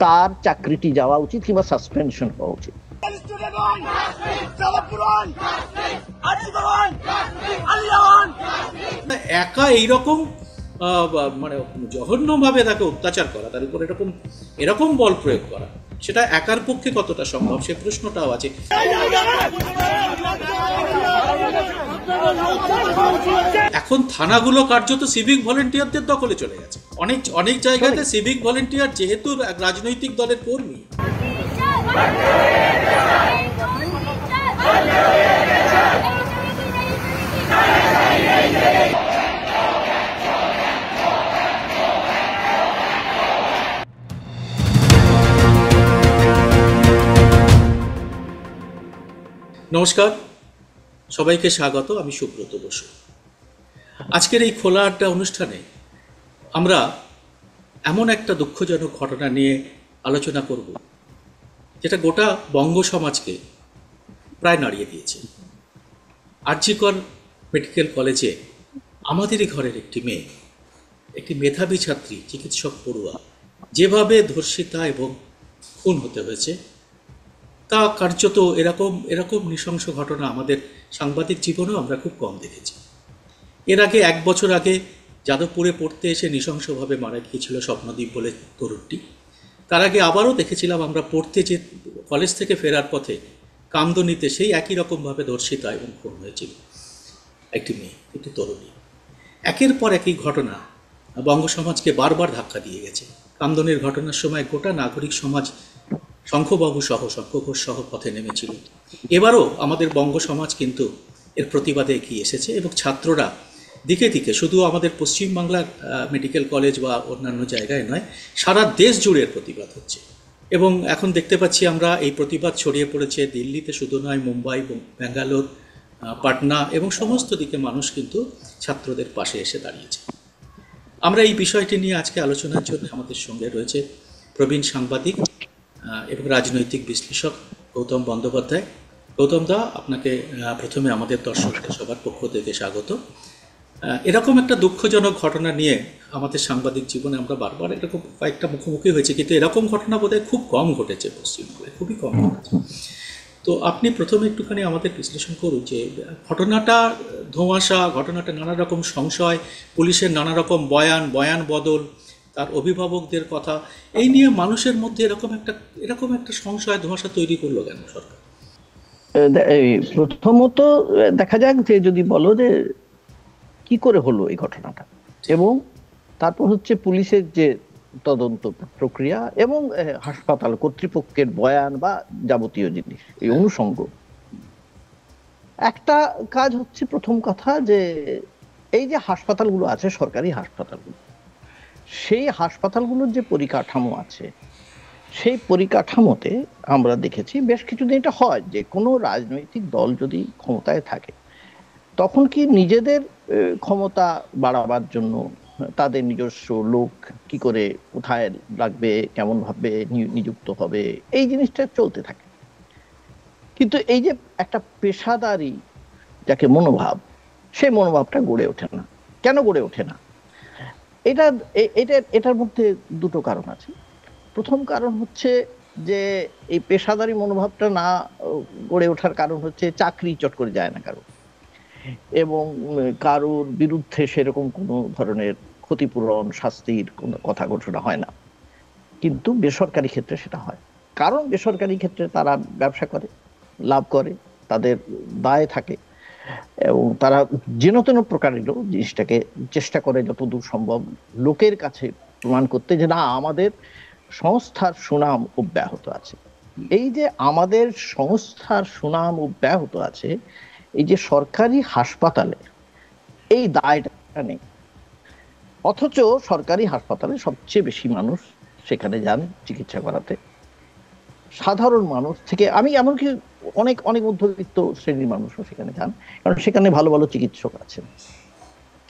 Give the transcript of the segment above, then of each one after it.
তার চাকরিটি যাওয়া উচিত কিংবা সাসপেনশন হওয়া উচিত। একা এইরকম মানে জঘন্যভাবে তাকে অত্যাচার করা, তার উপর এরকম বল প্রয়োগ করা, সেটা একার পক্ষে কতটা সম্ভব সে প্রশ্নটাও আছে। এখন থানাগুলো কার্যত সিভিক ভলেন্টিয়ারদের দখলে চলে গেছে। অনেক জায়গাতে সিভিক ভলেন্টিয়ার যেহেতু রাজনৈতিক দলের কর্মী, নমস্কার, সবাইকে স্বাগত। আমি সুব্রত বসু। আজকের এই খোলা আড্ডা অনুষ্ঠানে আমরা এমন একটা দুঃখজনক ঘটনা নিয়ে আলোচনা করব যেটা গোটা বঙ্গ সমাজকে প্রায় নাড়িয়ে দিয়েছে। আরজিকর মেডিকেল কলেজে আমাদেরই ঘরের একটি মেয়ে, একটি মেধাবী ছাত্রী, চিকিৎসক পড়ুয়া, যেভাবে ধর্ষিতা এবং খুন হতে হয়েছে তা কার্যত এরকম নৃশংস ঘটনা আমাদের সাংবাদিক জীবনেও আমরা খুব কম দেখেছি। এর আগে 1 বছর আগে যাদবপুরে পড়তে এসে নৃশংসভাবে মারা গিয়েছিল স্বপ্নদীপ বলে তরুণটি। তার আগে আবারও দেখেছিলাম আমরা পড়তে যে কলেজ থেকে ফেরার পথে কামদুনিতে সেই একই রকমভাবে ধর্ষিতা এবং খুন হয়েছিল একটি মেয়ে, একটি তরুণী। একের পর একই ঘটনা বঙ্গ সমাজকে বারবার ধাক্কা দিয়ে গেছে। কামদুনির ঘটনার সময় গোটা নাগরিক সমাজ শঙ্খবাবু সহ, শঙ্খ ঘোষ সহ পথে নেমেছিল। এবারও আমাদের বঙ্গ সমাজ কিন্তু এর প্রতিবাদে এগিয়ে এসেছে এবং ছাত্ররা দিকে দিকে, শুধু আমাদের পশ্চিমবাংলার মেডিকেল কলেজ বা অন্যান্য জায়গায় নয়, সারা দেশ জুড়ে এর প্রতিবাদ হচ্ছে। এবং এখন দেখতে পাচ্ছি আমরা এই প্রতিবাদ ছড়িয়ে পড়েছে দিল্লিতে শুধু নয়, মুম্বাই, ব্যাঙ্গালোর, পাটনা এবং সমস্ত দিকে মানুষ কিন্তু ছাত্রদের পাশে এসে দাঁড়িয়েছে। আমরা এই বিষয়টি নিয়ে আজকে আলোচনার জন্য আমাদের সঙ্গে রয়েছে প্রবীণ সাংবাদিক এবং রাজনৈতিক বিশ্লেষক গৌতম বন্দ্যোপাধ্যায়। গৌতম দা, আপনাকে প্রথমে আমাদের দর্শকদের সবার পক্ষ থেকে স্বাগত। এরকম একটা দুঃখজনক ঘটনা নিয়ে আমাদের সাংবাদিক জীবনে আমরা বারবার এরকম কয়েকটা মুখোমুখি হয়েছে, কিন্তু এরকম ঘটনা বোধহয় খুব কম ঘটেছে পশ্চিমবঙ্গে, খুবই কম ঘটেছে। তো আপনি প্রথমে একটুখানি আমাদের বিশ্লেষণ করুন যে ঘটনাটা ধোঁয়াশা, ঘটনাটা নানা রকম সংশয়, পুলিশের নানা রকম বয়ান বদল, তার অভিভাবকদের কথা, এই নিয়ে মানুষের মধ্যে এরকম একটা সংশয় ধোঁয়াশা তৈরি করলো কেন সরকার? প্রথমত দেখা যাক যে যদি বলো যে কি করে হলো এই ঘটনাটা, এবং তারপর হচ্ছে পুলিশের যে তদন্ত প্রক্রিয়া এবং হাসপাতাল কর্তৃপক্ষের বয়ান বা যাবতীয় জিনিস, এই অনুষঙ্গ। একটা কাজ হচ্ছে, প্রথম কথা যে এই যে হাসপাতালগুলো আছে, সরকারি হাসপাতালগুলো, সেই হাসপাতালগুলোর যে পরিকাঠামো আছে, সেই পরিকাঠামোতে আমরা দেখেছি বেশ কিছুদিন এটা হয় যে কোনো রাজনৈতিক দল যদি ক্ষমতায় থাকে তখন কি নিজেদের ক্ষমতা বাড়াবার জন্য তাদের নিজস্ব লোক কি করে কোথায় লাগবে, কেমন ভাবে নিযুক্ত হবে, এই জিনিসটা চলতে থাকে। কিন্তু এই যে একটা পেশাদারি যাকে মনোভাব, সেই মনোভাবটা গড়ে ওঠে না। কেন গড়ে ওঠে না? এটার মধ্যে দুটো কারণ আছে। প্রথম কারণ হচ্ছে যে এই পেশাদারি মনোভাবটা না গড়ে ওঠার কারণ হচ্ছে চাকরি চট করে যায় না কারো, এবং কারোর বিরুদ্ধে সেরকম কোনো ধরনের ক্ষতিপূরণ, শাস্তির কোনো কথা ঘোষণা হয় না। কিন্তু বেসরকারি ক্ষেত্রে সেটা হয়, কারণ বেসরকারি ক্ষেত্রে তারা ব্যবসা করে, লাভ করে, তাদের দায় থাকে, এবং তারা যেন তেন প্রকারেরও জিনিসটাকে চেষ্টা করে যতদূর সম্ভব লোকের কাছে প্রমাণ করতে যে না, আমাদের সংস্থার সুনাম অব্যাহত আছে। এই যে আমাদের সংস্থার সুনাম অব্যাহত আছে, এই যে সরকারি হাসপাতালে এই দায়টা নেই। অথচ সরকারি হাসপাতালে সবচেয়ে বেশি মানুষ সেখানে যান চিকিৎসা করাতে, সাধারণ মানুষ থেকে আমি এমনকি অনেক অনেক মধ্যবিত্ত শ্রেণীর মানুষও সেখানে যান, কারণ সেখানে ভালো ভালো চিকিৎসক আছেন।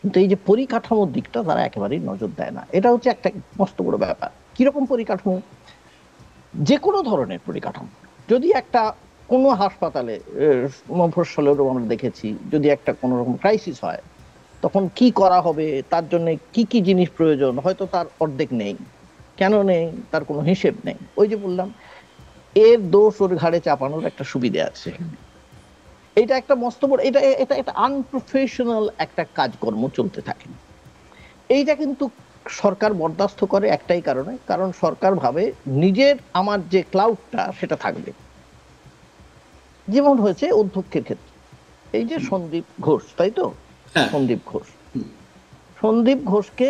কিন্তু এই যে পরিকাঠামোর দিকটা তারা একেবারেই নজর দেয় না। এটা হচ্ছে একটা মস্ত বড় ব্যাপার। কিরকম পরিকাঠামো? যে কোনো ধরনের পরিকাঠামো, যদি একটা কোনো হাসপাতালে মফস্বলেরও আমরা দেখেছি, যদি একটা কোনো রকম ক্রাইসিস হয় তখন কি করা হবে, তার জন্য কি কি জিনিস প্রয়োজন, হয়তো তার অর্ধেক নেই। কেন নেই তার কোনো হিসেব নেই। ওই যে বললাম, এর দোষ ওর ঘাড়ে চাপানোর একটা সুবিধা আছে। এটা একটা মস্ত বড়, এটা এটা একটা আনপ্রফেশনাল একটা কাজকর্ম চলতে থাকে। এইটা কিন্তু সরকার বরদাস্ত করে একটাই কারণে, কারণ সরকার ভাবে নিজের আমার যে ক্লাউডটা সেটা থাকবে। যেমন হয়েছে অধ্যক্ষের ক্ষেত্রে, এই যে সন্দীপ ঘোষ, তাই তো? হ্যাঁ। সন্দীপ ঘোষ, সন্দীপ ঘোষকে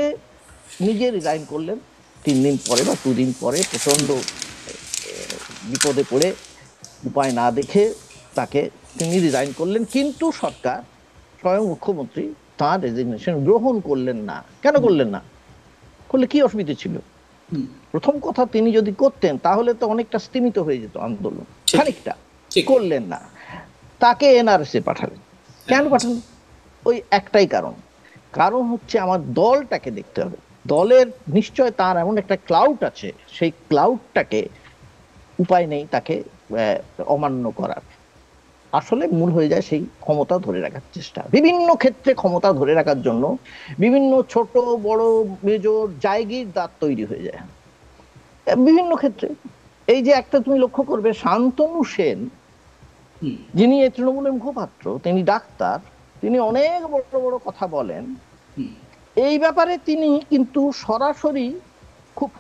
নিজে রিজাইন করলেন 3 দিন পরে বা 2 দিন পরে, প্রচন্ড বিপদে পড়ে উপায় না দেখে তাকে তিনি রিজাইন করলেন। কিন্তু সরকার, স্বয়ং মুখ্যমন্ত্রী তার রেজিগনেশন গ্রহণ করলেন না। কেন করলেন না? করলে কি অসুবিধা ছিল? প্রথম কথা, তিনি যদি করতেন তাহলে তো অনেকটা স্তীমিত হয়ে যেত আন্দোলন, খানিকটা। করলেন না, তাকে এনআরএসে পাঠালেন। কেন পাঠালেন? ওই একটাই কারণ, কারণ হচ্ছে আমার দলটাকে দেখতে হবে। দলের নিশ্চয় তার এমন একটা ক্লাউড আছে, সেই ক্লাউডটাকে উপায় নেই তাকে অমান্য করার। আসলে মূল হয়ে যায় সেই ক্ষমতা ধরে রাখার চেষ্টা। বিভিন্ন ক্ষেত্রে ক্ষমতা ধরে রাখার জন্য বিভিন্ন ছোট বড় মেজর জায়গিরদার তৈরি হয়ে যায় বিভিন্ন ক্ষেত্রে। এই যে একটা তুমি লক্ষ্য করবে, শান্তনু সেন, যিনি এই তৃণমূলের মুখপাত্র, তিনি ডাক্তার, তিনি অনেক বড় বড় কথা বলেন। এই ব্যাপারে তিনি কিন্তু সরাসরি খুব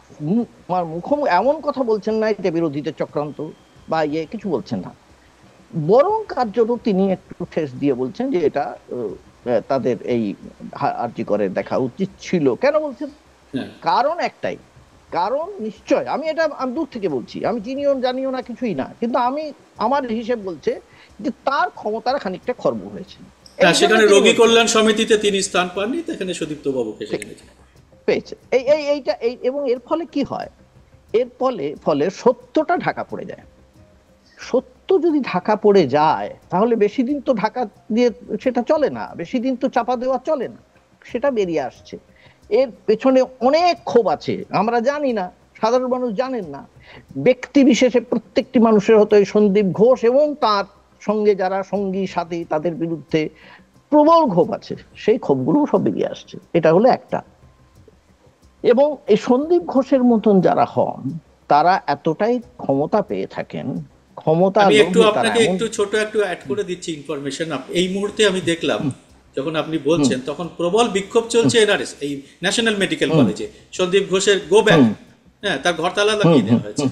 মুখোমুখি এমন কথা বলছেন না এটা বিরোধীদের চক্রান্ত বা কিছু বলছেন না, বরং কার্যত তিনি একটু ঠেস দিয়ে বলছেন যে এটা তাদের এই আরজি করে দেখা উচিত ছিল। কেন বলছেন? কারণ একটাই, কারণ নিশ্চয় আমি দূর থেকে বলছি, আমি চিনিও জানিও না কিছুই না, কিন্তু আমি আমার হিসেব বলছে যে তার ক্ষমতার খানিকটা খর্ব হয়েছে। সেখানে রোগী কল্যাণ সমিতিতে তিনি স্থান পাননি, সেখানে সুদীপ্ত বাবুকে পেয়েছে। এইটা এবং এর ফলে কি হয়? এর ফলে সত্যটা ঢাকা পড়ে যায়। সত্য যদি ঢাকা পড়ে যায় তাহলে বেশি দিন তো ঢাকা দিয়ে সেটা চলে না, বেশি দিন তো চাপা দেওয়া চলে না, সেটা বেরিয়ে আসছে। এর পেছনে অনেক ক্ষোভ আছে, আমরা জানি না, সাধারণ মানুষ জানেন না। ব্যক্তি বিশেষে প্রত্যেকটি মানুষের হতো এই সন্দীপ ঘোষ এবং তার সঙ্গে যারা সঙ্গী সাথী তাদের বিরুদ্ধে প্রবল ক্ষোভ আছে, সেই ক্ষোভগুলো সব বেরিয়ে আসছে। এটা হলো একটা। এবং এই সন্দীপ ঘোষের মতন যারা হন তারা এতটাই ক্ষমতা পেয়ে থাকেন, ক্ষমতা আমি একটু আপনাকে একটু ছোট একটু অ্যাড করে দিচ্ছি ইনফরমেশন। এই মুহূর্তে আমি দেখলাম যখন আপনি বলছেন তখন প্রবল বিক্ষোভ চলছে এনআরএস এই ন্যাশনাল মেডিকেল কলেজে। সন্দীপ ঘোষের গো ব্যাক, হ্যাঁ, তার ঘরতালা লাগিয়ে দেওয়া হয়েছে।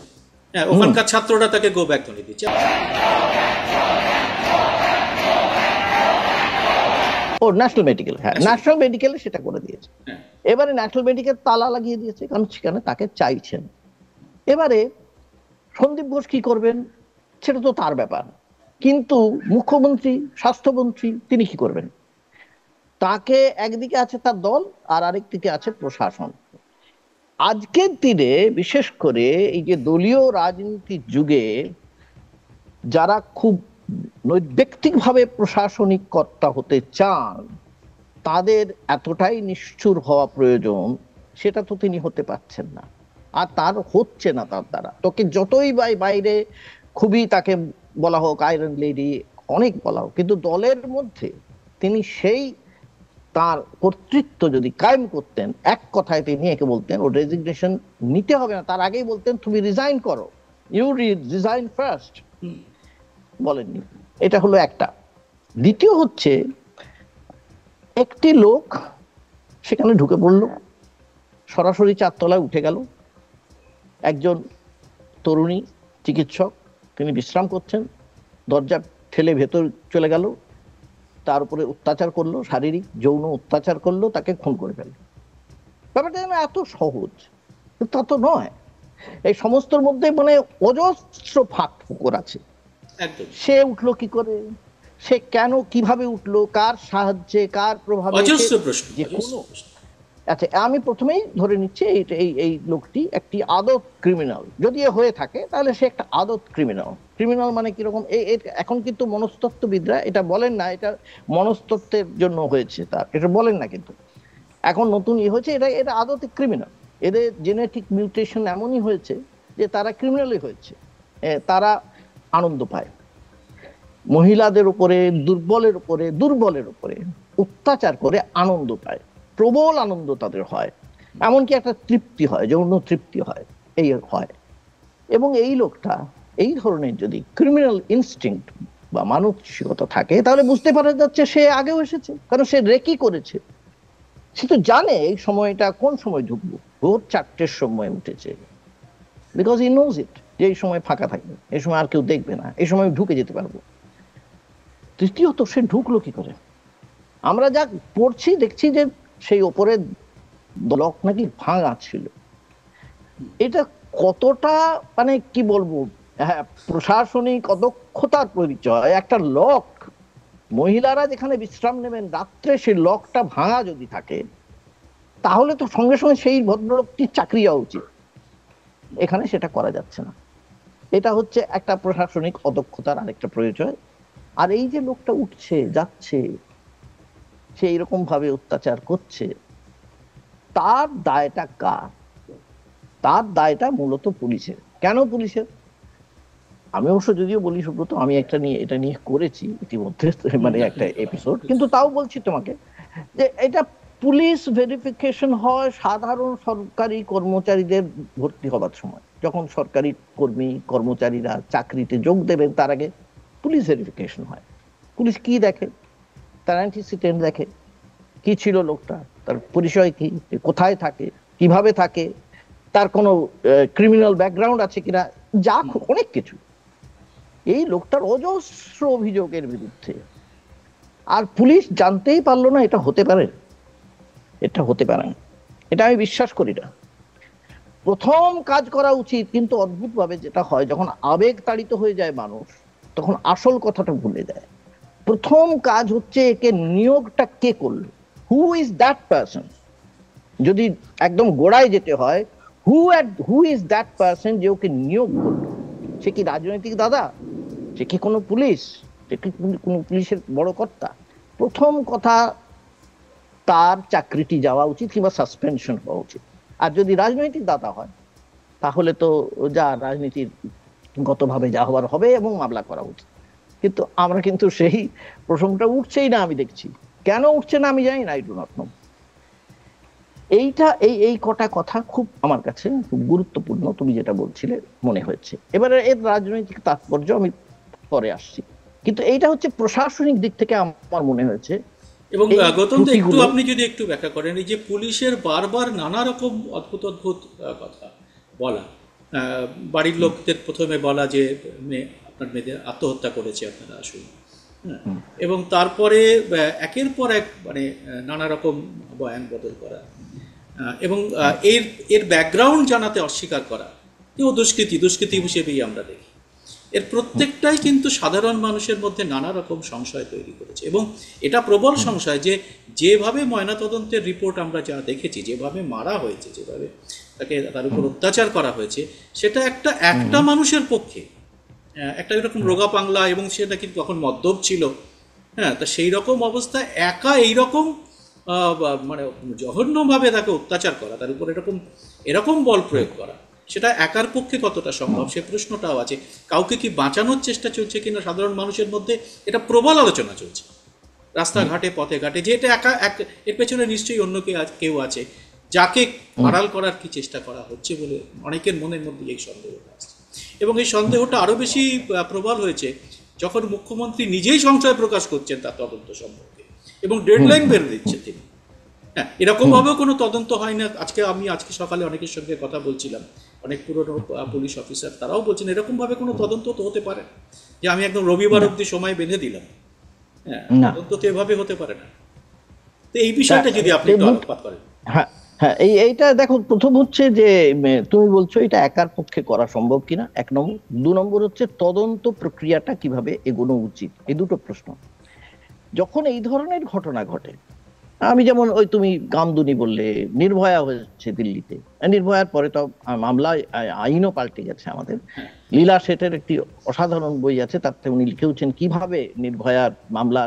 হ্যাঁ, ওখানকার ছাত্ররা তাকে গো ব্যাক ধ্বনি দিচ্ছে। ও ন্যাশনাল মেডিকেল, হ্যাঁ ন্যাশনাল মেডিকেলে সেটা করে দিয়েছে। এবারে ন্যাশনাল মেডিকেল তালা লাগিয়ে দিয়েছে, কারণ সেখানে তাকে চাইছেন। এবারে সন্দীপ ঘোষ কি করবেন সেটা তো তার ব্যাপার, কিন্তু মুখ্যমন্ত্রী, স্বাস্থ্যমন্ত্রী তিনি কি করবেন? তাকে একদিকে আছে তার দল, আর আরেকদিকে আছে প্রশাসন। আজকের দিনে বিশেষ করে এই যে দলীয় রাজনীতির যুগে যারা খুব নৈর্ব্যক্তিকভাবে প্রশাসনিক কর্তা হতে চান তাদের এতটাই নিষ্ঠুর হওয়া প্রয়োজন, সেটা তো তিনি হতে পারছেন না, আর তার হচ্ছে না তার দ্বারা। তোকে যতই বাইরে খুবই তাকে বলা হোক আয়রন লেডি, অনেক বলা হোক, কিন্তু দলের মধ্যে তিনি সেই তার কর্তৃত্ব যদি কায়েম করতেন, এক কথায় তিনি একে বলতেন ও রেজিগনেশন নিতে হবে না, তার আগেই বলতেন তুমি রিজাইন করো, ইউ রিজাইন ফার্স্ট, বলেননি। এটা হলো একটা। দ্বিতীয় হচ্ছে, একটি লোক সেখানে ঢুকে পড়লো, সরাসরি 4 তলায় উঠে গেল। একজন তরুণী চিকিৎসক, তিনি বিশ্রাম করছেন, দরজা ঠেলে ভেতর চলে গেল, তার উপরে অত্যাচার করলো, শারীরিক যৌন অত্যাচার করলো, তাকে খুন করে ফেললো। ব্যাপারটা যেন এত সহজ, তা তো নয়। এই সমস্তর মধ্যে মানে অজস্র ফাঁক ফোকর আছে। সে উঠলো কি করে, সে কেন কিভাবে উঠলো, কার সাহায্যে, কার প্রভাবে, যে কোনো। আচ্ছা, আমি প্রথমেই ধরে নিচ্ছি এই লোকটি একটি আদত ক্রিমিনাল। যদি হয়ে থাকে তাহলে সে একটা আদত ক্রিমিনাল। ক্রিমিনাল মানে কিরকম, এখন কিন্তু মনস্তত্ত্ববিদরা এটা বলেন না, এটা মনস্তত্ত্বের জন্য হয়েছে তার, এটা বলেন না, কিন্তু এখন নতুন হয়েছে, এটা আদতে ক্রিমিনাল। এদের জেনেটিক মিউটেশন এমনই হয়েছে যে তারা ক্রিমিনালই হয়েছে। তারা আনন্দ পায়, মহিলাদের উপরে, দুর্বলের উপরে অত্যাচার করে আনন্দ পায়, প্রবল আনন্দ তাদের হয়। এমনকি একটা তৃপ্তি হয়, যৌন তৃপ্তি হয়, এই হয়। এবং এই লোকটা এই ধরনের যদি ক্রিমিনাল ইনস্টিংক্ট বা মানসিকতা থাকে, তাহলে বুঝতে পারা যাচ্ছে সে আগেও এসেছে, কারণ সে রেকি করেছে। সে তো জানে এই সময়টা কোন সময় ঢুকবো, ভোর 4টের সময় উঠেছে, বিকজ ই নোজ ইট, যে এই সময় ফাঁকা থাকবে, এই সময় আর কেউ দেখবে না, এই সময় ঢুকে যেতে পারবো। তৃতীয়ত, সে ঢুকলো কি করে? আমরা যা পড়ছি দেখছি যে সেই ওপরে লক নাকি ভাঙা ছিল। এটা কতটা, মানে কি বলবো, হ্যাঁ, প্রশাসনিক অদক্ষতার পরিচয়। একটা লক, মহিলারা যেখানে বিশ্রাম নেবেন রাত্রে, সেই লকটা ভাঙা যদি থাকে, তাহলে তো সঙ্গে সঙ্গে সেই ভদ্রলোকটির চাকরি যাওয়া উচিত। এখানে সেটা করা যাচ্ছে না। এটা হচ্ছে একটা প্রশাসনিক অদক্ষতার আরেকটা পরিচয়। আর এই যে লোকটা উঠছে যাচ্ছে, সে এরকম ভাবে অত্যাচার করছে, তার দায়টা কার? তার দায়টা মূলত পুলিশের। কেন পুলিশের? আমি অবশ্য যদিও বলি সুব্রত, আমি এটা নিয়ে করেছি ইতিমধ্যে, মানে একটা এপিসোড, কিন্তু তাও বলছি তোমাকে যে এটা পুলিশ ভেরিফিকেশন হয় সাধারণ সরকারি কর্মচারীদের ভর্তি হবার সময়। যখন সরকারি কর্মচারীরা চাকরিতে যোগ দেবেন, তার আগে পুলিশ ভেরিফিকেশন হয়। পুলিশ কি দেখে? তার অ্যান্টিসিডেন্ট দেখে, কি ছিল লোকটা, তার পরিচয় কি, কোথায় থাকে, কিভাবে থাকে, তার কোনো ক্রিমিনাল ব্যাকগ্রাউন্ড আছে কিনা, যা অনেক কিছু। এই লোকটার অজস্র অভিযোগের বিরুদ্ধে, আর পুলিশ জানতেই পারলো না এটা হতে পারে। এটা হতে পারে না, এটা আমি বিশ্বাস করি না। প্রথম কাজ করা উচিত, কিন্তু অদ্ভুত ভাবে যেটা হয়, যখন আবেগ তাড়িত হয়ে যায় মানুষ, তখন আসল কথাটা ভুলে যায়। প্রথম কাজ হচ্ছে একে নিয়োগটা কে করলো, হু ইজ দ্যাট পারসন। যদি একদম গোড়ায় যেতে হয়, হু ইজ দ্যাট পারসন যে ওকে নিয়োগ করলো? সে কি রাজনৈতিক দাদা? সে কি কোনো পুলিশ? সে কি কোনো পুলিশের বড় কর্তা? প্রথম কথা, তার চাকরিটি যাওয়া উচিত কিংবা সাসপেনশন হওয়া উচিত। আর যদি রাজনৈতিক দাদা হয়, তাহলে তো যা রাজনীতির গতভাবে যা হবার হবে, এবং মামলা করা উচিত। কিন্তু আমরা কিন্তু সেই প্রসঙ্গটা উঠছেই না, আমি দেখছি। কেন উঠছে না আমি জানি না, আই ডু নট নো। এইটা এই কটা কথা খুব আমার কাছে খুব গুরুত্বপূর্ণ, তুমি যেটা বলছিলে মনে হয়েছে। এবারে এর রাজনৈতিক তাৎপর্য আমি পরে আসছি, কিন্তু এইটা হচ্ছে প্রশাসনিক দিক থেকে আমার মনে হয়েছে এবং এই গৌতম দা, একটু ত্রুটিগুলো। আপনি যদি একটু ব্যাখ্যা করেন, এই যে পুলিশের বারবার নানা রকম অদ্ভুত অদ্ভুত কথা বলা, বাড়ির লোকদের প্রথমে বলা যে আপনার মেয়েদের আত্মহত্যা করেছে, আপনারা আসুন, হ্যাঁ, এবং তারপরে একের পর এক মানে নানা রকম বয়ান বদল করা, এবং এর এর ব্যাকগ্রাউন্ড জানাতে অস্বীকার করা, যে ও দুষ্কৃতী হিসেবেই আমরা দেখি। এর প্রত্যেকটাই কিন্তু সাধারণ মানুষের মধ্যে নানা রকম সংশয় তৈরি করেছে, এবং এটা প্রবল সংশয় যে যেভাবে ময়নাতদন্তের রিপোর্ট আমরা যা দেখেছি, যেভাবে মারা হয়েছে, যেভাবে তার উপর অত্যাচার করা হয়েছে, সেটা একটা মানুষের পক্ষে একটা এরকম রোগা পাংলা, এবং সেটা কিন্তু তখন মদ্যপ ছিল, হ্যাঁ, তা সেই রকম অবস্থায় একা এইরকম মানে জঘন্যভাবে তাকে অত্যাচার করা, তার উপর এরকম এরকম বল প্রয়োগ করা, সেটা একার পক্ষে কতটা সম্ভব, সে প্রশ্নটাও আছে। কাউকে কি বাঁচানোর চেষ্টা চলছে কিনা সাধারণ মানুষের মধ্যে, এটা প্রবল আলোচনা চলছে রাস্তাঘাটে, পথে ঘাটে, যে এটা এর পেছনে নিশ্চয়ই অন্য কেউ আছে, যাকে আড়াল করার কি চেষ্টা করা হচ্ছে বলে অনেকের মনের মধ্যে এই সন্দেহটা আসছে। এবং এই সন্দেহটা আরও বেশি প্রবল হয়েছে যখন মুখ্যমন্ত্রী নিজেই সংশয় প্রকাশ করছেন তার তদন্ত সম্পর্কে, এবং ডেডলাইন বের দিচ্ছেন তিনি। হ্যাঁ, এরকমভাবেও কোনো তদন্ত হয় না। আজকে সকালে অনেকের সঙ্গে কথা বলছিলাম, অনেক পুরনো পুলিশ অফিসার, তারাও বলছেন এরকমভাবে কোনো তদন্ত তো হতে পারে না, যে আমি একদম রবিবার অবধি সময় বেঁধে দিলাম। হ্যাঁ, তদন্ত তো এভাবে হতে পারে না। তো এই বিষয়টা যদি আপনি একটু আলোকপাত করেন। হ্যাঁ, হ্যাঁ, এইটা দেখো, প্রথম হচ্ছে যে তুমি বলছো এটা একার পক্ষে করা সম্ভব কিনা, 1 নম্বর। 2 নম্বর হচ্ছে তদন্ত প্রক্রিয়াটা কিভাবে এগোনো উচিত, এই দুটো প্রশ্ন। যখন এই ধরনের ঘটনা ঘটে, আমি যেমন ওই তুমি গামদুনি বললে, নির্ভয়া হয়েছে দিল্লিতে, নির্ভয়ার পরে তো মামলা আইনও পাল্টে গেছে আমাদের। লীলা শেঠের একটি অসাধারণ বই আছে, তাতে উনি লিখেছেন কিভাবে নির্ভয়ার মামলা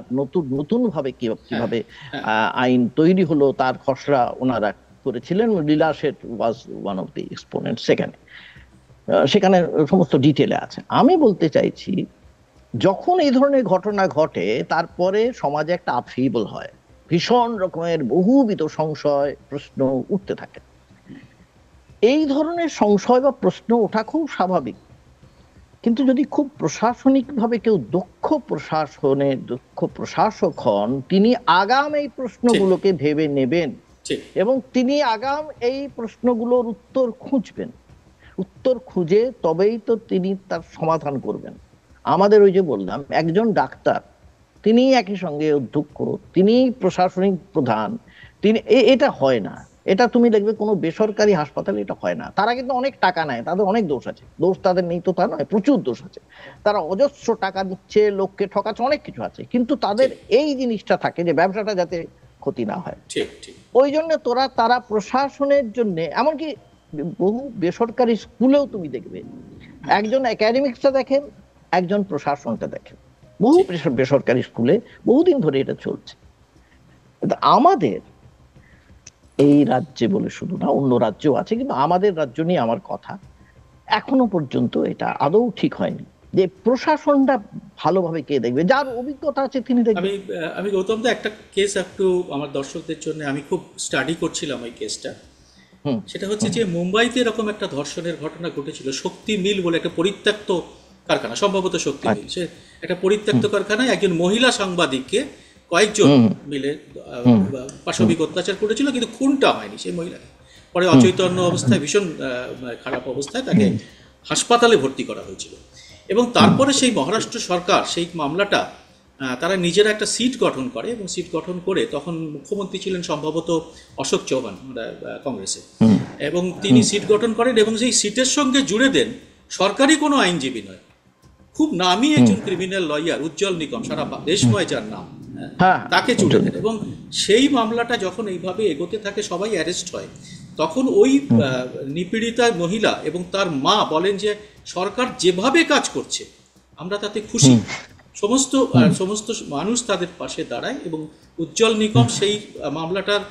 নতুন ভাবে কিভাবে আইন তৈরি হলো, তার খসড়া ওনারা করেছিলেন। Leila Seth was one of the exponent সেখানে। সেখানে সমস্ত ডিটেলে আছে। আমি বলতে চাইছি, যখন এই ধরনের ঘটনা ঘটে, তারপরে সমাজে একটা আপহিবল হয়, ভীষণ রকমের বহুবিধ সংশয় প্রশ্ন উঠতে থাকে। এই ধরনের সংশয় বা প্রশ্ন ওঠা খুব স্বাভাবিক। কিন্তু যদি খুব প্রশাসনিকভাবে কেউ দক্ষ প্রশাসক হন, তিনি আগাম এই ঠিক প্রশ্নগুলোকে ভেবে নেবেন ঠিক এবং তিনি আগাম এই প্রশ্নগুলোর উত্তর খুঁজবেন। উত্তর খুঁজে তবেই তো তিনি তার সমাধান করবেন। আমাদের ওই যে বললাম, একজন ডাক্তার, তিনি একই সঙ্গে অধ্যক্ষ, তিনি প্রশাসনিক প্রধান, তিনি এটা হয় না। এটা তুমি দেখবে কোনো বেসরকারি হাসপাতালে এটা হয় না। তারা কিন্তু অনেক টাকা নেয়, তাদের অনেক দোষ আছে। দোষ তাদের নেই তো তা নয়, প্রচুর দোষ আছে। তারা অজস্র টাকা দিচ্ছে, লোককে ঠকাচ্ছে, অনেক কিছু আছে। কিন্তু তাদের ঠিক এই জিনিসটা থাকে যে ব্যবসাটা যাতে ক্ষতি না হয়। ঠিক ঠিক ওই জন্য তারা প্রশাসনের জন্য, এমনকি বহু বেসরকারি স্কুলেও তুমি দেখবে একজন একাডেমিক্সটা দেখেন, একজন প্রশাসনটা দেখেন। বহু ঠিক বেসরকারি স্কুলে বহুদিন ধরে এটা চলছে। কিন্তু আমাদের এই রাজ্যে বলে শুধু না, অন্য রাজ্যেও আছে, কিন্তু আমাদের রাজ্য নিয়ে আমার কথা, এখনো পর্যন্ত এটা আদৌ ঠিক হয়নি যে প্রশাসনটা ভালোভাবে কে দেখবে। যার অভিজ্ঞতা আছে তিনি আমি দেখবেন। আমি গৌতম দা একটা কেস একটু আমার দর্শকদের জন্য আমি খুব স্টাডি করছিলাম ওই কেসটা। হুম সেটা হচ্ছে যে মুম্বাইতে এরকম একটা ধর্ষণের ঘটনা ঘটেছিল। শক্তি মিল বলে একটা পরিত্যক্ত কারখানা, সম্ভবত শক্তি মিল, সে একটা পরিত্যক্ত কারখানায় একজন মহিলা সাংবাদিককে কয়েকজন হুম মিলে হুম পাশবিক অত্যাচার করেছিল, কিন্তু খুনটা হয়নি সেই মহিলাকে। পরে অচৈতন্য অবস্থায়, ভীষণ খারাপ অবস্থায় তাকে হাসপাতালে ভর্তি করা হয়েছিল। এবং তারপরে সেই মহারাষ্ট্র সরকার সেই মামলাটা তারা নিজেরা একটা সিট গঠন করে, এবং সিট গঠন করে তখন মুখ্যমন্ত্রী ছিলেন সম্ভবত অশোক চৌহান, কংগ্রেসে। এবং তিনি সিট গঠন করেন এবং সেই সিটের সঙ্গে জুড়ে দেন সরকারি কোনো আইনজীবী নয়, খুব নামী একজন ক্রিমিনাল লয়ার, উজ্জ্বল নিকম, সারা দেশময় যার নাম, হ্যাঁ তাকে জুড়ে দেন। এবং সেই মামলাটা যখন এইভাবে এগোতে থাকে, সবাই অ্যারেস্ট হয়, তখন ওই নিপীড়িতা মহিলা এবং তার মা বলেন যে সরকার যেভাবে কাজ করছে আমরা তাতে খুশি। সমস্ত সমস্ত মানুষ তাদের পাশে দাঁড়ায় এবং উজ্জ্বল নিকম সেই মামলাটার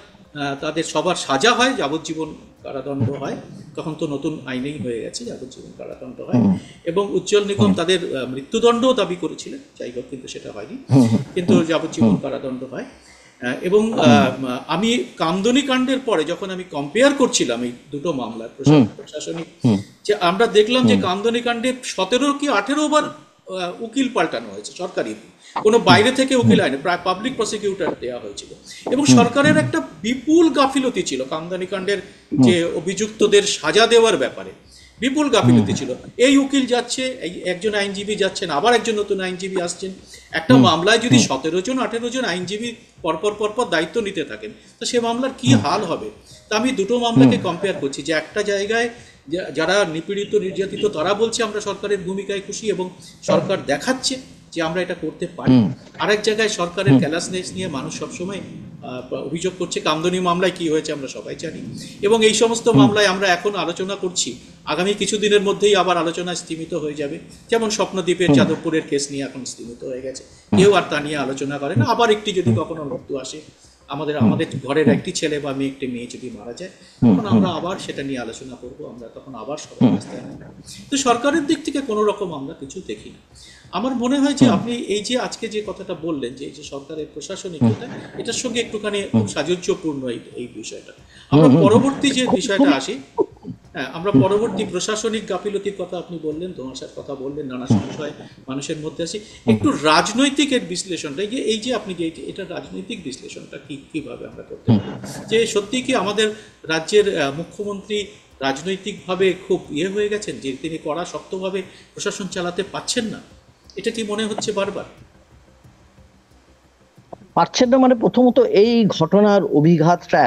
তাদের সবার সাজা হয়, যাবজ্জীবন কারাদণ্ড হয়। তখন তো নতুন আইনেই হয়ে গেছে, যাবজ্জীবন কারাদণ্ড হয়। এবং উজ্জ্বল নিকম তাদের মৃত্যুদণ্ডও দাবি করেছিলেন, যাই হোক কিন্তু সেটা হয়নি, কিন্তু যাবজ্জীবন কারাদণ্ড হয়। এবং আমি কামদুনি কাণ্ডের পরে যখন আমি কম্পেয়ার করছিলাম এই দুটো মামলার প্রশাসনিক, যে আমরা দেখলাম যে কামদুনি কাণ্ডে 17 কি 18 বার উকিল পাল্টানো হয়েছে, সরকারি কোনো বাইরে থেকে উকিল আইনে, প্রায় পাবলিক প্রসিকিউটর দেওয়া হয়েছিল। এবং সরকারের একটা বিপুল গাফিলতি ছিল কামদানি কাণ্ডের, যে অভিযুক্তদের সাজা দেওয়ার ব্যাপারে বিপুল গাফিলতি ছিল। এই উকিল যাচ্ছে, এই একজন আইনজীবী যাচ্ছেন, আবার একজন নতুন আইনজীবী আসছেন। একটা মামলায় যদি 17 জন 18 জন আইনজীবী পরপর দায়িত্ব নিতে থাকেন, তো সে মামলার কি হাল হবে। তা আমি দুটো মামলাকে কম্পেয়ার করছি, যে একটা জায়গায় যারা নিপীড়িত নির্যাতিত তারা বলছে আমরা সরকারের ভূমিকায় খুশি এবং সরকার দেখাচ্ছে যে আমরা এটা করতে পারি। আরেক জায়গায় সরকারের ক্যালাসনেস নিয়ে মানুষ সবসময় অভিযোগ করছে। কামদুনি মামলায় কি হয়েছে আমরা সবাই জানি, এবং এই সমস্ত মামলায় আমরা এখন আলোচনা করছি, আগামী কিছুদিনের মধ্যেই আবার আলোচনা স্থিমিত হয়ে যাবে। যেমন স্বপ্নদ্বীপের যাদবপুরের কেস নিয়ে এখন স্থিমিত হয়ে গেছে, কেউ আর তা নিয়ে আলোচনা করে না। আবার একটি যদি কখনো মৃত্যু আসে, আমাদের ঘরের একটি ছেলে বা একটি মেয়ে যদি মারা যায়, তখন আমরা আবার সেটা নিয়ে আলোচনা করব, আমরা তখন আবার সবাই রাস্তায় নামব। তো সরকারের দিক থেকে কোনো রকম আমরা কিছু দেখি না। আমার মনে হয় যে আপনি এই যে আজকে যে কথাটা বললেন, যে এই যে সরকারের প্রশাসনিকতা, এটার সঙ্গে একটুখানি খুব সাযুজ্যপূর্ণ এই বিষয়টা। আমরা পরবর্তী যে বিষয়টা আসি, হ্যাঁ, আমরা পরবর্তী প্রশাসনিক গাফিলতির কথা আপনি বললেন, ধোঁয়াশার কথা বললেন, নানা সংশয় মানুষের মধ্যে আসি। একটু রাজনৈতিক এর বিশ্লেষণটা, এই যে আপনি যে এটা রাজনৈতিক বিশ্লেষণটা কিভাবে আমরা করতে পারি, যে সত্যি কি আমাদের রাজ্যের মুখ্যমন্ত্রী রাজনৈতিকভাবে খুব হয়ে গেছেন, যে তিনি কড়া শক্তভাবে প্রশাসন চালাতে পাচ্ছেন না, এটা কি মনে হচ্ছে বারবার? পারছেন না মানে, প্রথমত এই ঘটনার অভিঘাতটা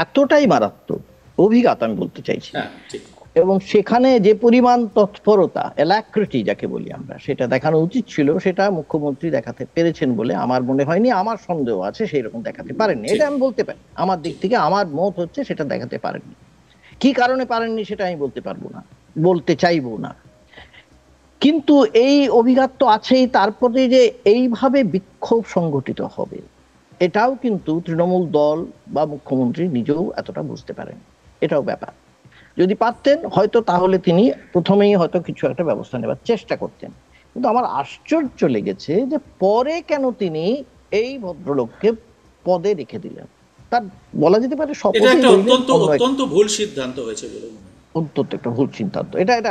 এতটাই মারাত্মক অভিঘাত আমি বলতে চাইছি। হ্যাঁ, ঠিক। এবং সেখানে যে পরিমাণ তৎপরতা, অ্যালাক্রিটি যাকে বলি আমরা, সেটা দেখানো উচিত ছিল, সেটা মুখ্যমন্ত্রী দেখাতে পেরেছেন বলে আমার মনে হয়নি। আমার সন্দেহ আছে সেই রকম দেখাতে পারেননি, এটা আমি বলতে পারি। আমার দিক থেকে আমার মত হচ্ছে সেটা দেখাতে পারেননি। কি কারণে পারেননি সেটা আমি বলতে পারবো না, বলতে চাইবো না। কিন্তু এই অভিঘাত তো আছেই। তারপরে যে এইভাবে বিক্ষোভ সংগঠিত হবে, এটাও কিন্তু তৃণমূল দল বা মুখ্যমন্ত্রী নিজেও এতটা বুঝতে পারেন। এটাও ব্যাপার। যদি পারতেন হয়তো, তাহলে তিনি প্রথমেই হয়তো কিছু একটা ব্যবস্থা নেবার চেষ্টা করতেন। কিন্তু আমার আশ্চর্য লেগেছে যে পরে কেন তিনি এই ভদ্রলোককে পদে রেখে দিলেন। তার বলা যেতে পারে এটা শপথেই একটা রইলেন অত্যন্ত অন্য এক অত্যন্ত ভুল সিদ্ধান্ত হয়েছে বলে মনে হয়। অত্যন্ত একটা ভুল সিদ্ধান্ত। এটা এটা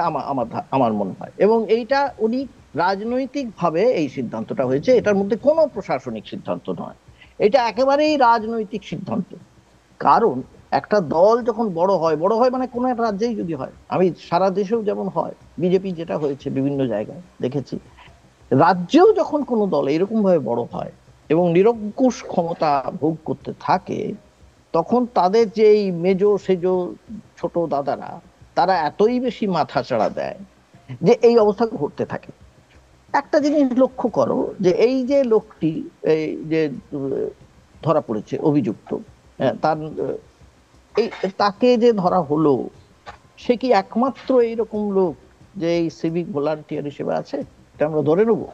আমার মনে হয়, এবং এইটা উনি রাজনৈতিক ভাবে এই সিদ্ধান্তটা হয়েছে, এটার মধ্যে কোনো প্রশাসনিক সিদ্ধান্ত নয়, এটা একেবারেই রাজনৈতিক সিদ্ধান্ত। কারণ একটা দল যখন বড় হয় মানে কোনো একটা রাজ্যেই যদি হয়, আমি সারা দেশেও যেমন হয়, বিজেপি যেটা হয়েছে বিভিন্ন জায়গায় দেখেছি, রাজ্যেও যখন কোনো দল এরকম ভাবে বড় হয় এবং নিরঙ্কুশ ক্ষমতা ভোগ করতে থাকে, তখন তাদের যে এই মেজো সেজো ছোট দাদারা, তারা এতই বেশি মাথাচাড়া দেয় যে এই অবস্থা ঘটতে থাকে। একটা জিনিস লক্ষ্য করো, যে এই যে লোকটি, এই যে ধরা পড়েছে অভিযুক্ত, তার এই তাকে যে ধরা হলো, সে কি একমাত্র এইরকম লোক যে এই সিভিক ভলান্টিয়ার হিসেবে আছে? এটা আমরা ধরে নেবো?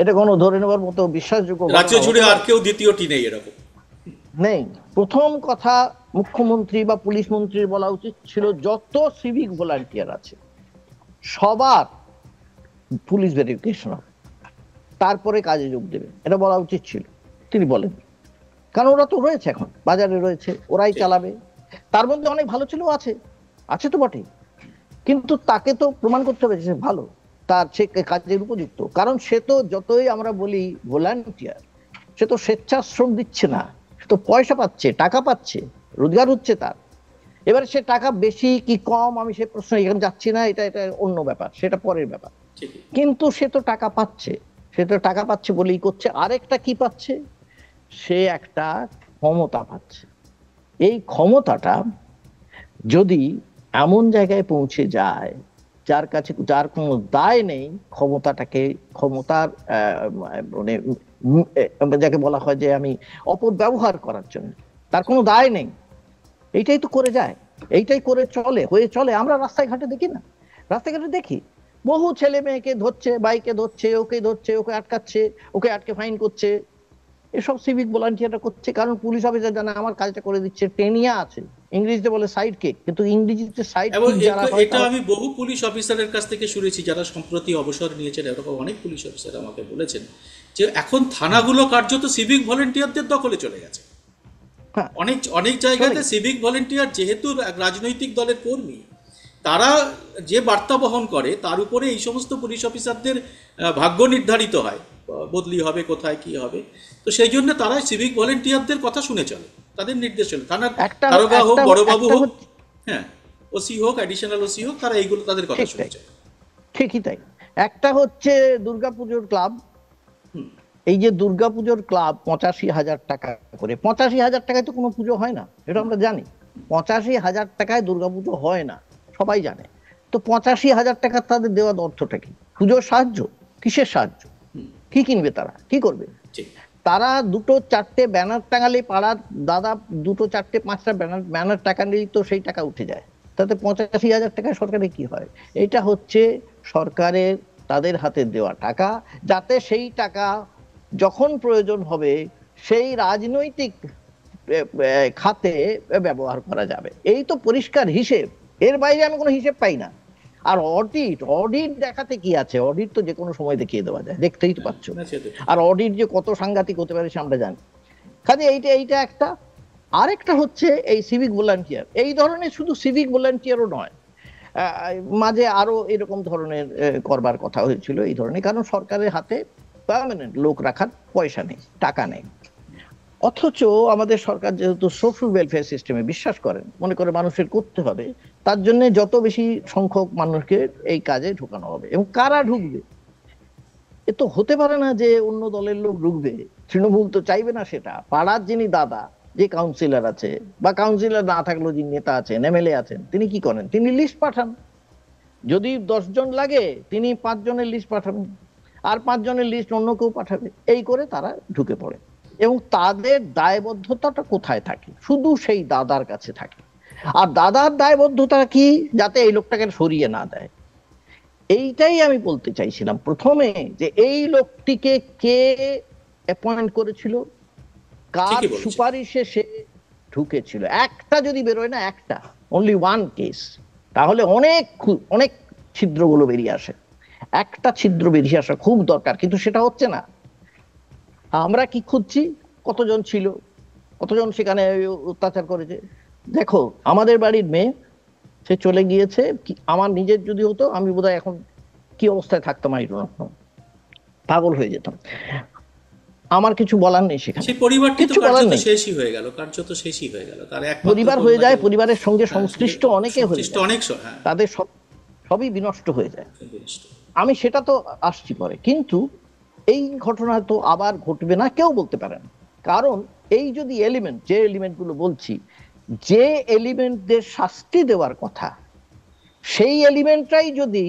এটা কোনো ধরে নেবার মতো বিশ্বাসযোগ্য রাজ্য ঘটনা জুড়ে হতে আর পারে? কেউ দ্বিতীয়টি নেই এরকম। নেই। প্রথম কথা, মুখ্যমন্ত্রী বা পুলিশ মন্ত্রীর বলা উচিত ছিল যত সিভিক ভলান্টিয়ার আছে সবার পুলিশ ভেরিফিকেশন হবে, তারপরে কাজে যোগ দেবে, এটা বলা উচিত ছিল। তিনি বলেন, কারণ ওরা তো রয়েছে, এখন বাজারে রয়েছে, ওরাই ঠিক। চালাবে। তার মধ্যে অনেক ভালো ছিল, আছে, আছে তো বটেই, কিন্তু তাকে তো প্রমাণ করতে হবে যে সে ভালো, তার সে কাজের উপযুক্ত। কারণ সে তো, যতই আমরা বলি ভলান্টিয়ার, সে তো স্বেচ্ছাশ্রম দিচ্ছে না, সে তো পয়সা পাচ্ছে, টাকা পাচ্ছে, রোজগার হচ্ছে তার। এবার সে টাকা বেশি কি কম আমি সে প্রশ্ন এখানে যাচ্ছি না, এটা এটা অন্য ব্যাপার, সেটা পরের ব্যাপার। ঠিক। কিন্তু সে তো টাকা পাচ্ছে, সে তো টাকা পাচ্ছে বলেই করছে। আরেকটা কি পাচ্ছে? সে একটা ক্ষমতা পাচ্ছে। এই ক্ষমতাটা যদি এমন জায়গায় পৌঁছে যায় যার কাছে, যার কোনো দায় নেই, ক্ষমতাটাকে, ক্ষমতার মানে যাকে বলা হয় যে আমি অপব্যবহার করার জন্য, তার কোনো দায় নেই, এইটাই তো করে যায়, এইটাই করে চলে, হয়ে চলে। আমরা রাস্তায় ঘাটে দেখি না? রাস্তায় ঘাটে দেখি বহু ছেলে মেয়েকে ধরছে, বাইকে ধরছে, ওকে আটকাচ্ছে, ওকে আটকে ফাইন করছে। এসব সিভিক ভলান্টিয়াররা করছে, কারণ পুলিশ অফিসার জানে আমার কাজটা করে দিচ্ছে, টেনিয়া আছে, ইংরেজিতে বলে সাইড কিক, কিন্তু ইংরেজিতে সাইড এবং কিক যারা হয় এটা তারা। আমি বহু পুলিশ অফিসারের কাছ থেকে শুনেছি যারা সম্প্রতি অবসর নিয়েছেন, এরকম অনেক পুলিশ অফিসার আমাকে বলেছেন যে এখন থানাগুলো কার্যত সিভিক ভলেন্টিয়ারদের দখলে চলে গেছে। হ্যাঁ, অনেক অনেক চলে জায়গাতে গেছে। সিভিক ভলেন্টিয়ার যেহেতু এক রাজনৈতিক দলের কর্মী, তারা যে বার্তা বহন করে তার উপরে এই সমস্ত পুলিশ অফিসারদের ভাগ্য নির্ধারিত হয়, বদলি হবে কোথায় কি হবে। তো সেই জন্য তারা সিভিক ভলেন্টিয়ারদের কথা শুনে চলে, তাদের নির্দেশ চলে। থানার একটা দারোগা হোক, একটা বড়বাবু একটা হোক, হচ্ছে, হ্যাঁ, ওসি হোক, অ্যাডিশনাল ওসি হোক, তারা এইগুলো তাদের কথা ঠিক শুনে তাই, চলে। ঠিকই তাই। একটা হচ্ছে দুর্গাপুজোর ক্লাব। হুম। এই যে দুর্গাপুজোর ক্লাব 85,000 টাকা করে, 85,000 টাকায় তো কোনো পুজো হয় না, এটা আমরা জানি। 85,000 টাকায় দুর্গাপুজো হয় না, সবাই জানে। তো 85,000 টাকা তাদের দেওয়ার অর্থটা কি? পুজোর সাহায্য? কিসের সাহায্য? কি কিনবে তারা, কি করবে? ঠিক। তারা দুটো চারটে ব্যানার টাঙালে, পাড়ার দাদা দুটো চারটে পাঁচটা ব্যানার ব্যানার টাঙালেই তো সেই টাকা উঠে যায়। তাতে 85,000 টাকায় সরকারের কি হয়? এটা হচ্ছে সরকারের, তাদের হাতে দেওয়া টাকা, যাতে সেই টাকা যখন প্রয়োজন হবে সেই রাজনৈতিক খাতে ব্যবহার করা যাবে। এই তো পরিষ্কার হিসেব, এর বাইরে আমি কোনো হিসেব পাই না। আর অডিট, অডিট দেখাতে কি আছে? অডিট তো যে কোনো সময় দেখিয়ে দেওয়া যায়, দেখতেই তো হ্যাঁ, পাচ্ছ। না সে তো ঠিক। আর অডিট যে কত সাংঘাতিক হতে পারে সে আমরা জানি। কাজে এইটা এইটা একটা। আরেকটা হচ্ছে এই সিভিক ভলান্টিয়ার, এই ধরনের শুধু সিভিক ভলান্টিয়ারও নয়, মাঝে আরো এরকম ধরনের করবার কথা হয়েছিল এই ধরনের, কারণ সরকারের হাতে পার্মানেন্ট লোক রাখার পয়সা নেই, টাকা নেই। অথচ আমাদের সরকার যেহেতু সোশ্যাল ওয়েলফেয়ার সিস্টেমে বিশ্বাস করেন, মনে করে মানুষের করতে হবে, তার জন্য যত বেশি সংখ্যক মানুষকে এই কাজে ঢুকানো হবে। এবং কারা ঢুকবে? এ তো হতে পারে না যে অন্য দলের লোক ঢুকবে, তৃণমূল তো চাইবে না সেটা। পাড়ার যিনি দাদা, যে কাউন্সিলর আছে, বা কাউন্সিলর না থাকলেও যিনি নেতা আছেন, এমএলএ আছেন, তিনি কি করেন? তিনি লিস্ট পাঠান। যদি 10 জন লাগে, তিনি 5 জনের লিস্ট পাঠাবেন, আর 5 জনের লিস্ট অন্য কেউ পাঠাবে, এই করে তারা ঢুকে পড়ে। এবং তাদের দায়বদ্ধতাটা কোথায় থাকে? শুধু সেই দাদার কাছে থাকে। আর দাদার দায়বদ্ধতা কি? যাতে এই লোকটাকে সরিয়ে না দেয়। এইটাই আমি বলতে চাইছিলাম প্রথমে, যে এই লোকটিকে কে অ্যাপয়েন্ট করেছিল, কার ঠিকই বলেছেন। সুপারিশে সে ঢুকেছিল। একটা যদি বেরোয় না, একটা, অনলি ওয়ান কেস, তাহলে অনেক অনেক ছিদ্রগুলো বেরিয়ে আসে। একটা ছিদ্র বেরিয়ে আসা খুব দরকার, কিন্তু সেটা হচ্ছে না। আমরা কি খুঁজছি? কতজন ছিল, কতজন সেখানে অত্যাচার করেছে। দেখো, আমাদের বাড়ির মেয়ে, সে চলে গিয়েছে, আমার নিজের যদি হতো আমি বোধহয় এখন কি অবস্থায় থাকতাম, পাগল হয়ে যেতাম। আমার কিছু বলার নেই সেখানে, সেই পরিবারটি তো কিছু বলার কার্যত নেই। শেষই হয়ে গেল, কার্যত শেষই হয়ে গেল, তার একমাত্র পরিবার হয়ে কন্যা যায়, যে, পরিবারের সঙ্গে হ্যাঁ, সংশ্লিষ্ট অনেকে হয়ে সংশ্লিষ্ট যায়, অনেক হ্যাঁ, তাদের সবই বিনষ্ট হয়ে যায়। বিনষ্ট। আমি সেটা তো আসছি পরে, কিন্তু এই ঘটনা তো আবার ঘটবে না কেউ বলতে পারে না। কারণ এই যদি এলিমেন্ট, যে এলিমেন্ট গুলো বলছি, যে এলিমেন্টদের শাস্তি দেওয়ার কথা, সেই এলিমেন্টটাই যদি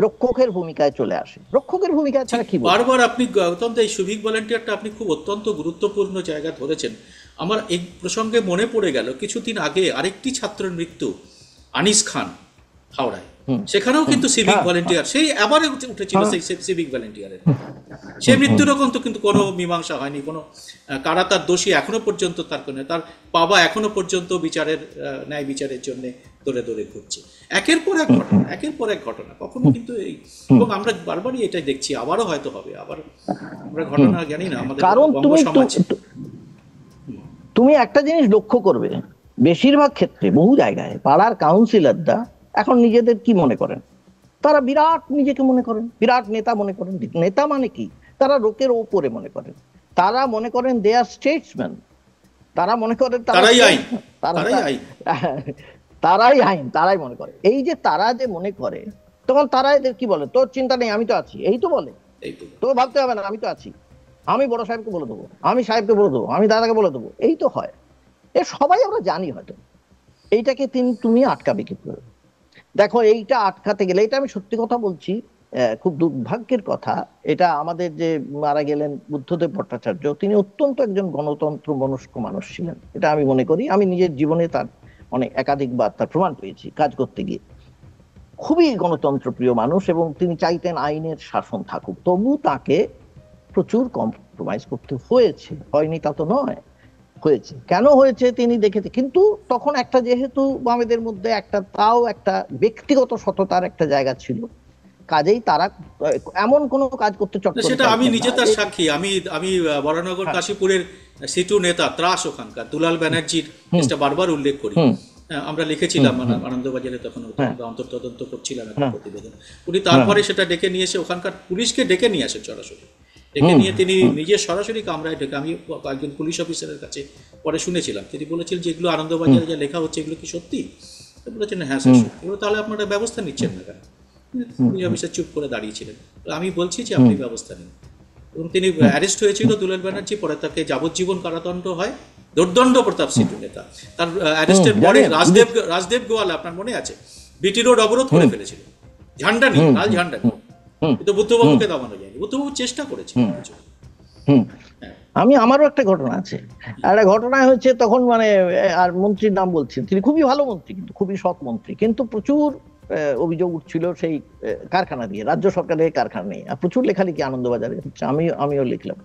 রক্ষকের ভূমিকায় চলে আসে, রক্ষকের ভূমিকা ঠিক ছাড়া কি বলবো। বারবার আপনি অত্যন্ত এই সিভিক ভলেন্টিয়ারটা আপনি খুব অত্যন্ত গুরুত্বপূর্ণ জায়গা ধরেছেন। আমার এই প্রসঙ্গে মনে পড়ে গেল কিছুদিন আগে আরেকটি ছাত্রের মৃত্যু, আনিস খান, হাওড়ায়। হুম, সেখানেও হুম, কিন্তু সিভিক হ্যাঁ, ভলেন্টিয়ার সেই আবার উঠেছিল, হ্যাঁ, সেই সিভিক ভলেন্টিয়ারের সেই মৃত্যুরও কিন্তু কোনো মীমাংসা হয়নি, কোনো কারা তার দোষী এখনো পর্যন্ত তার কোনো, তার বাবা এখনো পর্যন্ত বিচারের ন্যায় বিচারের জন্য দৌড়ে দৌড়ে ঘুরছে। একের পর এক ঘটনা, একের পর এক ঘটনা, কখনো কিন্তু এই, হুম, এবং আমরা বারবারই এটাই দেখছি, আবারও হয়তো হবে, আবার আমরা হুম। ঘটনা জানি না আমাদের কারণ বঙ্গ তুমি সমাজ। তুমি একটা জিনিস লক্ষ্য করবে, বেশিরভাগ ক্ষেত্রে বহু জায়গায় পাড়ার কাউন্সিলররা এখন নিজেদের কি মনে করেন, তারা বিরাট নিজেকে মনে করেন, বিরাট নেতা মনে করেন। নেতা মানে কি, তারা লোকের ওপরে মনে করেন, তারা মনে করেন দে আর স্টেটসম্যান, তারা মনে করেন তারা তারাই আইন, তারা তারাই আইন। তারাই আইন, তারাই মনে করে। এই যে তারা যে মনে করে, তখন তারা এদের কি বলে, তোর চিন্তা নেই আমি তো আছি, এই তো বলে, এই তো। তোর ভাবতে হবে না আমি তো আছি, আমি বড় সাহেবকে বলে দেবো, আমি সাহেবকে বলে দেবো, আমি দাদাকে বলে দেবো, এই তো হয়। এ সবাই আমরা জানি হয়তো। এইটাকে তুমি আটকাবে কি করে? দেখো, এইটা আটকাতে গেলে, এটা আমি সত্যি কথা বলছি, খুব দুর্ভাগ্যের কথা, এটা আমাদের যে মারা গেলেন বুদ্ধদেব ভট্টাচার্য, তিনি অত্যন্ত একজন গণতন্ত্র মনস্ক মানুষ ছিলেন, এটা আমি মনে করি। আমি নিজের জীবনে তার অনেক একাধিকবার তার প্রমাণ পেয়েছি কাজ করতে গিয়ে। খুবই গণতন্ত্র প্রিয় মানুষ, এবং তিনি চাইতেন আইনের শাসন থাকুক, তবু তাকে প্রচুর কম্প্রোমাইজ করতে হয়েছে, হয়নি তা তো নয়, হয়েছে। কেন হয়েছে তিনি দেখেছে, কিন্তু তখন একটা, যেহেতু বামেদের মধ্যে একটা, তাও একটা ব্যক্তিগত সততার একটা জায়গা ছিল, কাজেই তারা এমন কোনো কাজ করতে চট করে সেটা আমি চাইতেন না নিজে তার যে, সাক্ষী। আমি আমি বরানগর হ্যাঁ, কাশীপুরের সিটু নেতা ত্রাস ওখানকার দুলাল ব্যানার্জির হুম, কেসটা বারবার উল্লেখ করি। হুম, হ্যাঁ, আমরা হুম, লিখেছিলাম হুম, আনন্দবাজারে, তখন হ্যাঁ, আমরা অন্তর্তদন্ত করছিলাম একটা হ্যাঁ, প্রতিবেদন। উনি হ্যাঁ, তারপরে সেটা ডেকে নিয়ে এসে ওখানকার পুলিশকে ডেকে নিয়ে আসেন সরাসরি, ডেকে হুম, নিয়ে তিনি হুম, নিজে সরাসরি কামরায় ঢেকে, আমি একজন পুলিশ অফিসারের কাছে পরে শুনেছিলাম, তিনি বলেছিলেন যে এগুলো আনন্দবাজারে যা লেখা হচ্ছে এগুলো কি সত্যি? তো বলেছেন হ্যাঁ স্যার হুম, সত্যি। এগুলো তাহলে আপনারা ব্যবস্থা নিচ্ছেন না কেন? হুম, পুলিশ অফিসার চুপ করে দাঁড়িয়েছিলেন। তো আমি বলছি যে আপনি হুম, ব্যবস্থা নিন। এবং তিনি হুম, অ্যারেস্ট হয়েছিল দুলাল ব্যানার্জি, পরে তাকে যাবজ্জীবন কারাদণ্ড হয়। দুর্দণ্ড প্রতাপ সিটু নেতা, তার অ্যারেস্টের পরে জানি আমি, রাজদেব গোয়াল আপনার মনে আছে, বিটি রোড অবরোধ করে হুম, ফেলেছিল, ঝান্ডা নিয়ে, হুম, লাল হুম, ঝান্ডা হুম, নিয়ে। হুম, কিন্তু হুম, বুদ্ধবাবুকে দমানো যায়নি, বুদ্ধবাবু চেষ্টা করেছিলেন হুম, কিছু। হুম। হ্যাঁ, আমারও একটা ঘটনা আছে। একটা ঘটনা হচ্ছে, তখন মানে, আর মন্ত্রীর নাম বলছি, তিনি খুবই ভালো মন্ত্রী, কিন্তু খুবই সৎ মন্ত্রী, কিন্তু প্রচুর অভিযোগ উঠছিল সেই কারখানা দিয়ে, রাজ্য সরকারের কারখানা নিয়ে, আর প্রচুর লেখালেখি আনন্দবাজারে হচ্ছে, আমিও লিখলাম।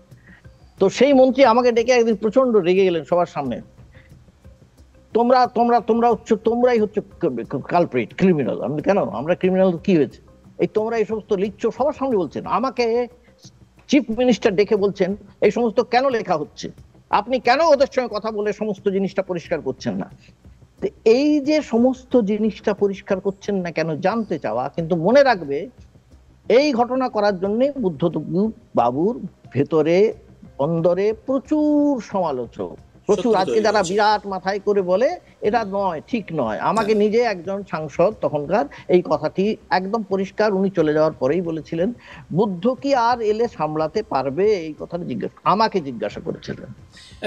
তো সেই মন্ত্রী আমাকে ডেকে একদিন প্রচন্ড রেগে গেলেন সবার সামনে, তোমরা তোমরা তোমরা হচ্ছে, তোমরাই হচ্ছে কালপ্রিট, ক্রিমিনাল। আমি বলি, কেন আমরা ক্রিমিনাল, কি হয়েছে? এই তোমরা এই সমস্ত লিখছো, সবার সামনে বলছেন আমাকে, চিফ মিনিস্টার ডেকে বলছেন এই সমস্ত কেন লেখা হচ্ছে, আপনি কেন ওদের সঙ্গে কথা বলে সমস্ত জিনিসটা পরিষ্কার করছেন না? তো এই যে সমস্ত জিনিসটা পরিষ্কার করছেন না কেন জানতে চাওয়া, কিন্তু মনে রাখবে, এই ঘটনা করার জন্য বুদ্ধদেব বাবুর ভেতরে, অন্দরে প্রচুর সমালোচক, প্রচুর, শত্রু আজকে তৈরি যারা হয়েছে। বিরাট মাথায় করে বলে এটা নয়, ঠিক নয়, আমাকে হ্যাঁ, নিজে একজন সাংসদ তখনকার এই কথাটি একদম পরিষ্কার, উনি চলে যাওয়ার পরেই বলেছিলেন, বুদ্ধ কি আর এলে সামলাতে পারবে, এই কথাটা আমাকে জিজ্ঞাসা করেছিলেন।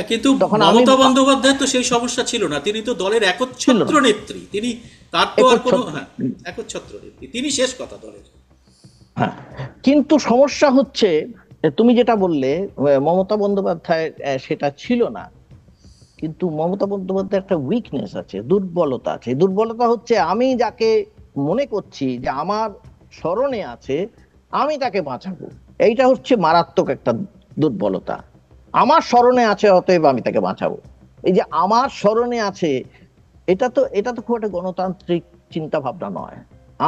কিন্তু তখন আমি মমতা বন্দ্যোপাধ্যায় তো সেই সমস্যা ছিল না, তিনি তো দলের ছিল একচ্ছত্র না, নেত্রী, তিনি, তার তো আর কোনো, একচ্ছত্র। হ্যাঁ, একচ্ছত্র নেত্রী, তিনি শেষ কথা দলের। হ্যাঁ, কিন্তু সমস্যা হচ্ছে, তুমি যেটা বললে, মমতা বন্দ্যোপাধ্যায় সেটা ছিল না, কিন্তু মমতা বন্দ্যোপাধ্যায়ের একটা উইকনেস আছে, দুর্বলতা আছে। দুর্বলতা হচ্ছে, আমি যাকে মনে করছি যে আমার স্মরণে আছে, আমি তাকে বাঁচাবো, এইটা হচ্ছে মারাত্মক একটা দুর্বলতা। আমার স্মরণে আছে, অতএব আমি তাকে বাঁচাবো। এই যে আমার স্মরণে আছে, এটা তো খুব একটা গণতান্ত্রিক চিন্তা ভাবনা নয়।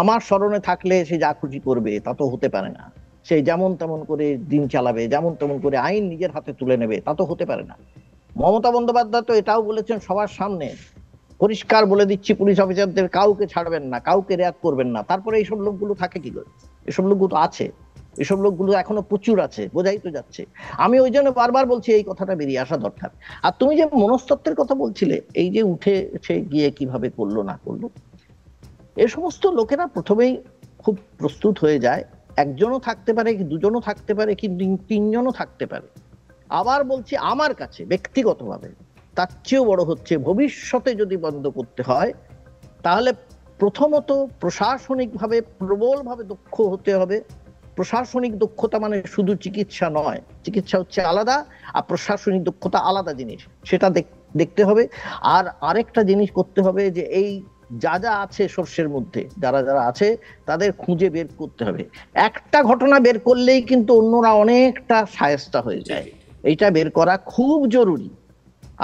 আমার স্মরণে থাকলে সে যা খুশি করবে তা তো হতে পারে না, সে যেমন তেমন করে দিন চালাবে, যেমন তেমন করে আইন নিজের হাতে তুলে নেবে, তা তো হতে পারে না। মমতা বন্দ্যোপাধ্যায় তো এটাও বলেছেন সবার সামনে, পরিষ্কার বলে দিচ্ছি পুলিশ অফিসারদের কাউকে ছাড়বেন না, কাউকে রেয়াত করবেন না। তারপরে এইসব লোকগুলো থাকে কি করে? এসব লোকগুলো তো আছে, এসব লোকগুলো এখনো প্রচুর আছে, বোঝাই তো যাচ্ছে। আমি ওই জন্য বারবার বলছি এই কথাটা বেরিয়ে আসা দরকার। আর তুমি যে মনস্তত্ত্বের কথা বলছিলে, এই যে উঠে সে গিয়ে কিভাবে করলো না করলো, এ সমস্ত লোকেরা প্রথমেই খুব প্রস্তুত হয়ে যায়। একজনও থাকতে পারে, কি দুজনও থাকতে পারে, কি তিনজনও থাকতে পারে। আবার বলছি আমার কাছে ব্যক্তিগতভাবে তার চেয়েও বড় হচ্ছে, ভবিষ্যতে যদি বন্ধ করতে হয় তাহলে প্রথমত প্রশাসনিকভাবে প্রবলভাবে দক্ষ হতে হবে। প্রশাসনিক দক্ষতা মানে শুধু চিকিৎসা নয়, চিকিৎসা হচ্ছে আলাদা, আর প্রশাসনিক দক্ষতা আলাদা জিনিস, সেটা দেখতে হবে। আর আরেকটা জিনিস করতে হবে যে এই যা যা আছে সর্ষের মধ্যে, যারা যারা আছে তাদের খুঁজে বের করতে হবে। একটা ঘটনা বের করলেই কিন্তু অন্যরা অনেকটা শায়েস্তা হয়ে যায়, এইটা বের করা খুব জরুরি।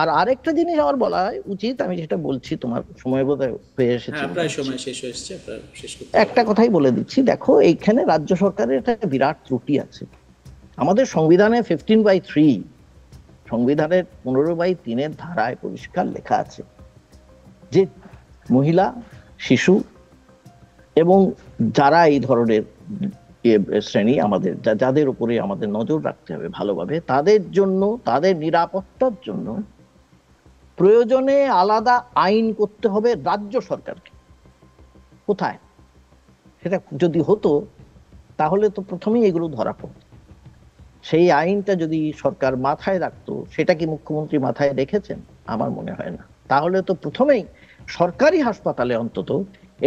আর আরেকটা জিনিস আমার বলা উচিত, আমি যেটা বলছি, তোমার সময় বোধহয় হয়ে এসেছে, প্রায় সময় শেষ হয়ে এসেছে, আপনারা শেষ করতে একটা কথাই বলে দিচ্ছি। দেখো, এইখানে রাজ্য সরকারের একটা বিরাট ত্রুটি আছে। আমাদের সংবিধানে 15/3, সংবিধানের 15/3 ধারায় পরিষ্কার লেখা আছে যে মহিলা, শিশু এবং যারা এই ধরনের শ্রেণী, আমাদের যাদের উপরে আমাদের নজর রাখতে হবে ভালোভাবে, তাদের জন্য, তাদের নিরাপত্তার জন্য প্রয়োজনে আলাদা আইন করতে হবে রাজ্য সরকারকে। কোথায়? সেটা যদি হতো তাহলে তো প্রথমেই এগুলো ধরা পড়ত। সেই আইনটা যদি সরকার মাথায় রাখতো, সেটা কি মুখ্যমন্ত্রী মাথায় রেখেছেন? আমার মনে হয় না। তাহলে তো প্রথমেই সরকারি হাসপাতালে অন্তত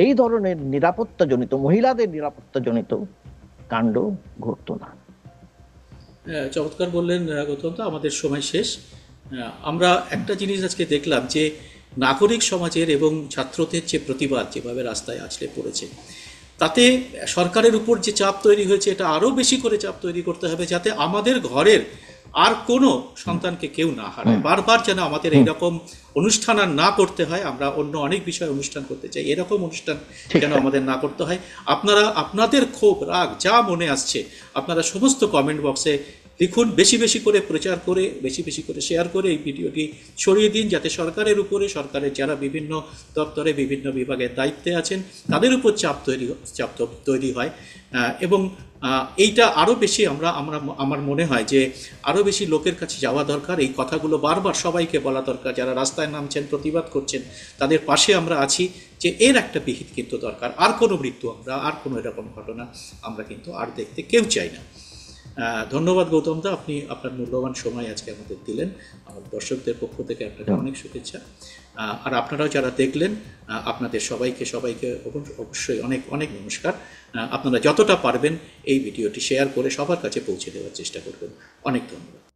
এই ধরনের নিরাপত্তাজনিত, মহিলাদের নিরাপত্তাজনিত কাণ্ড ঘটতো না। চমৎকার বললেন গৌতম দা, আমাদের সময় শেষ। আমরা একটা জিনিস আজকে দেখলাম যে নাগরিক সমাজের এবং ছাত্রদের যে প্রতিবাদ যেভাবে রাস্তায় আছড়ে পড়েছে, তাতে সরকারের উপর যে চাপ তৈরি হয়েছে, এটা আরও বেশি করে চাপ তৈরি করতে হবে যাতে আমাদের ঘরের আর কোনো সন্তানকে কেউ না হারায়। বারবার যেন আমাদের এইরকম অনুষ্ঠান আর না করতে হয়। আমরা অন্য অনেক বিষয়ে অনুষ্ঠান করতে চাই, এরকম অনুষ্ঠান যেন আমাদের না করতে হয়। আপনারা আপনাদের ক্ষোভ, রাগ যা মনে আসছে আপনারা সমস্ত কমেন্ট বক্সে লিখুন, বেশি বেশি করে প্রচার করে, বেশি বেশি করে শেয়ার করে এই ভিডিওটি ছড়িয়ে দিন, যাতে সরকারের উপরে, সরকারের যারা বিভিন্ন দপ্তরে বিভিন্ন বিভাগের দায়িত্বে আছেন তাদের উপর চাপ তৈরি হয়। এবং এইটা আরও বেশি আমার মনে হয় যে আরও বেশি লোকের কাছে যাওয়া দরকার। এই কথাগুলো বারবার সবাইকে বলা দরকার, যারা রাস্তায় নামছেন, প্রতিবাদ করছেন, তাদের পাশে আমরা আছি, যে এর একটা বিহিত কিন্তু দরকার। আর কোনো মৃত্যু, আর কোনো এরকম ঘটনা আমরা কিন্তু আর দেখতে কেউ চাই না। ধন্যবাদ গৌতম দা, আপনি আপনার মূল্যবান সময় আজকে আমাদের দিলেন। আমার দর্শকদের পক্ষ থেকে আপনাকে অনেক শুভেচ্ছা। আর আপনারাও যারা দেখলেন, আপনাদের সবাইকে অবশ্যই অনেক অনেক নমস্কার। আপনারা যতটা পারবেন এই ভিডিওটি শেয়ার করে সবার কাছে পৌঁছে দেওয়ার চেষ্টা করবেন। অনেক ধন্যবাদ।